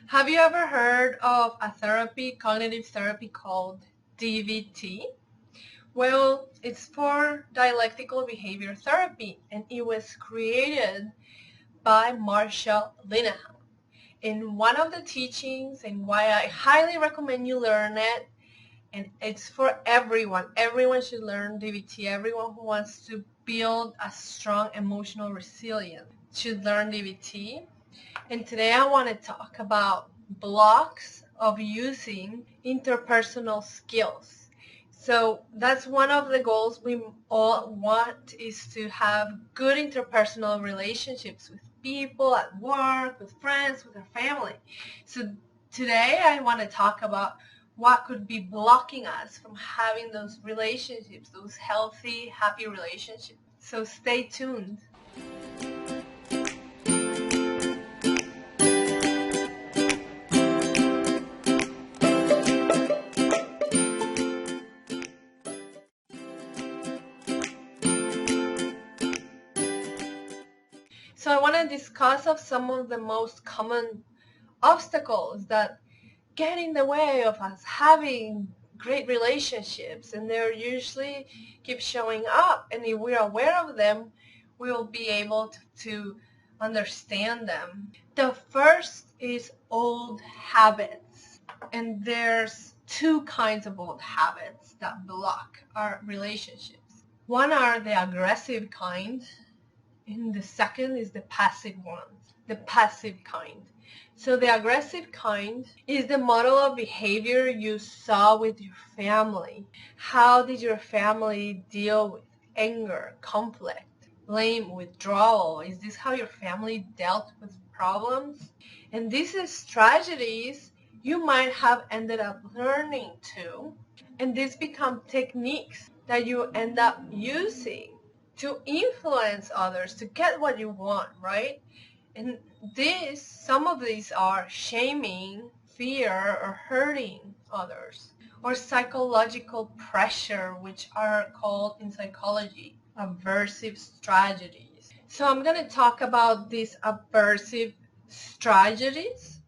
Have you ever heard of a therapy, cognitive therapy called DBT? Well, it's for Dialectical Behavior Therapy, and it was created by Marshall Linehan. In one of the teachings, and why I highly recommend you learn it, and it's for everyone. Everyone should learn DBT. Everyone who wants to build a strong emotional resilience should learn DBT. And today I want to talk about blocks of using interpersonal skills. So that's one of the goals we all want, is to have good interpersonal relationships with people at work, with friends, with our family. So today I want to talk about what could be blocking us from having those relationships, those healthy, happy relationships. So stay tuned. So I want to discuss of some of the most common obstacles that get in the way of us having great relationships, and they usually keep showing up, and if we're aware of them, we will be able to understand them. The first is old habits, and there's two kinds of old habits that block our relationships. One are the aggressive kind, and the second is the passive one, the passive kind. So the aggressive kind is the model of behavior you saw with your family. How did your family deal with anger, conflict, blame, withdrawal? Is this how your family dealt with problems? And these are strategies you might have ended up learning too. And these become techniques that you end up using to influence others, to get what you want, right? And some of these are shaming, fear, or hurting others, or psychological pressure, which are called in psychology aversive strategies. So I'm going to talk about these aversive strategies.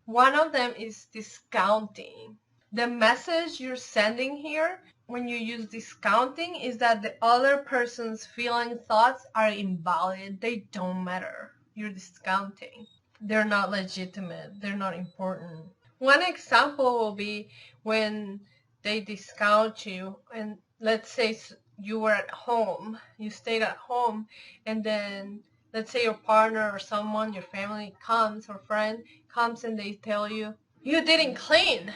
One of them is discounting. The message you're sending here when you use discounting is that the other person's feeling, thoughts are invalid. They don't matter. You're discounting. They're not legitimate. They're not important. One example will be when they discount you, and let's say you were at home, you stayed at home, and then let's say your partner or someone, your family comes, or friend comes, and they tell you, you didn't clean.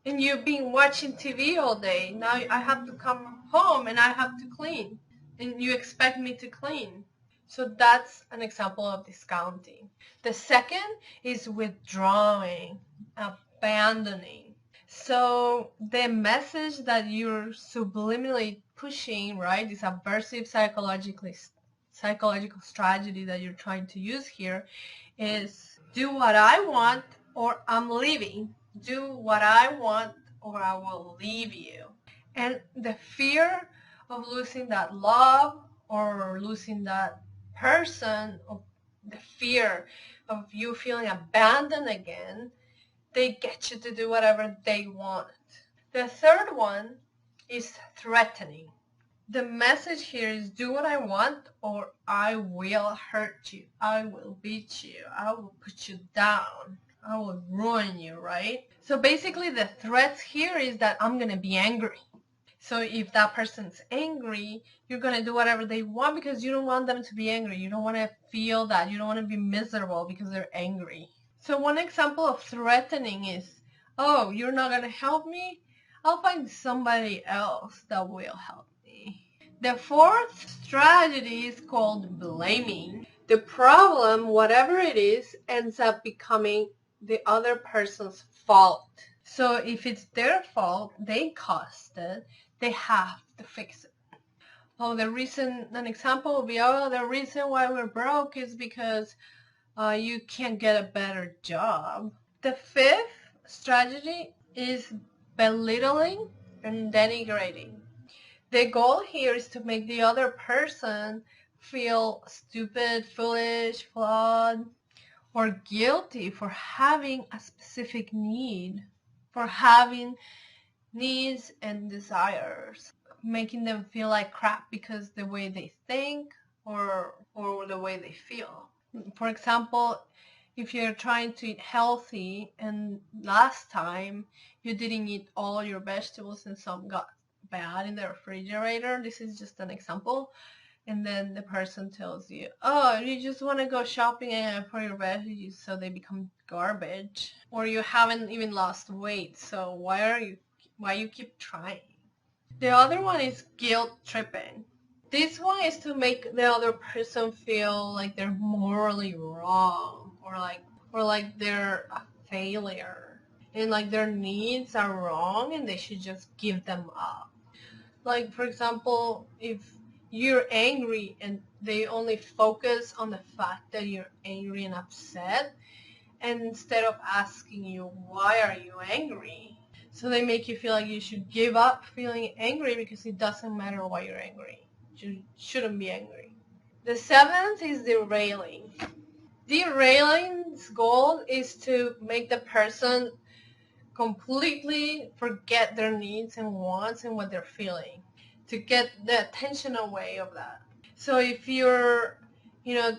And you've been watching TV all day. Now I have to come home and I have to clean. And you expect me to clean. So that's an example of discounting. The second is withdrawing, abandoning. So the message that you're subliminally pushing, right, this aversive psychological strategy that you're trying to use here is do what I want or I'm leaving. Do what I want or I will leave you. And the fear of losing that love or losing that person, or the fear of you feeling abandoned again, they get you to do whatever they want. The third one is threatening. The message here is do what I want or I will hurt you. I will beat you. I will put you down. I will ruin you, right? So basically the threats here is that I'm going to be angry. So if that person's angry, you're going to do whatever they want because you don't want them to be angry. You don't want to feel that. You don't want to be miserable because they're angry. So one example of threatening is, oh, you're not going to help me? I'll find somebody else that will help me. The fourth strategy is called blaming. The problem, whatever it is, ends up becoming the other person's fault. So if it's their fault, they caused it, they have to fix it. Oh, an example would be, oh, the reason why we're broke is because you can't get a better job. The fifth strategy is belittling and denigrating. The goal here is to make the other person feel stupid, foolish, flawed, or guilty for having a specific need, for having needs and desires, making them feel like crap because the way they think or the way they feel. For example, if you're trying to eat healthy and last time you didn't eat all your vegetables and some got bad in the refrigerator, this is just an example, and then the person tells you, oh, you just want to go shopping for your veggies so they become garbage, or you haven't even lost weight, so why you keep trying. The other one is guilt tripping. This one is to make the other person feel like they're morally wrong, or like they're a failure, and like their needs are wrong and they should just give them up. Like, for example, if you're angry and they only focus on the fact that you're angry and upset, and instead of asking you, why are you angry? So they make you feel like you should give up feeling angry because it doesn't matter why you're angry. You shouldn't be angry. The seventh is derailing. Derailing's goal is to make the person completely forget their needs and wants and what they're feeling, to get the attention away of that. So if you're,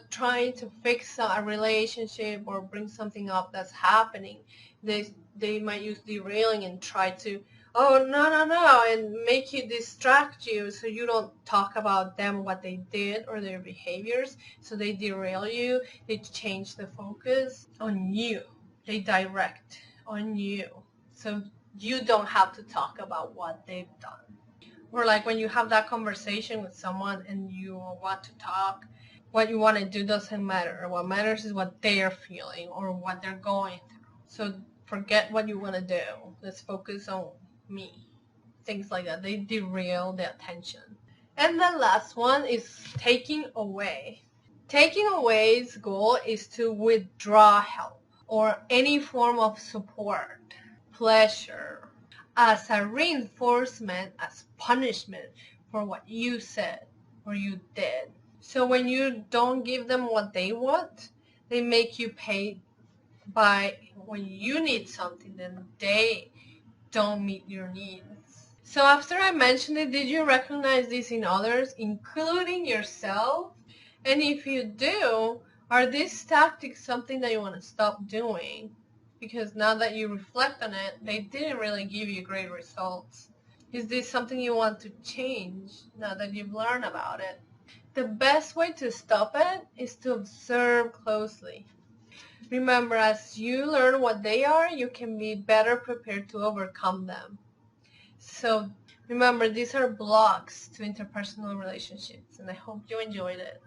trying to fix a relationship or bring something up that's happening, they might use derailing and try to, oh, no, and make you distract you so you don't talk about them, what they did or their behaviors. So they derail you, they change the focus on you, they direct on you, so you don't have to talk about what they've done. Or like when you have that conversation with someone and you want to talk, what you want to do doesn't matter. What matters is what they're feeling or what they're going through. So forget what you want to do. Let's focus on me. Things like that. They derail the attention. And the last one is taking away. Taking away's goal is to withdraw help or any form of support, pleasure, as a reinforcement, as punishment for what you said or you did. So when you don't give them what they want, they make you pay by when you need something, then they don't meet your needs. So after I mentioned it, did you recognize this in others, including yourself? And if you do, are these tactics something that you want to stop doing? Because now that you reflect on it, they didn't really give you great results. Is this something you want to change now that you've learned about it? The best way to stop it is to observe closely. Remember, as you learn what they are, you can be better prepared to overcome them. So remember, these are blocks to interpersonal relationships, and I hope you enjoyed it.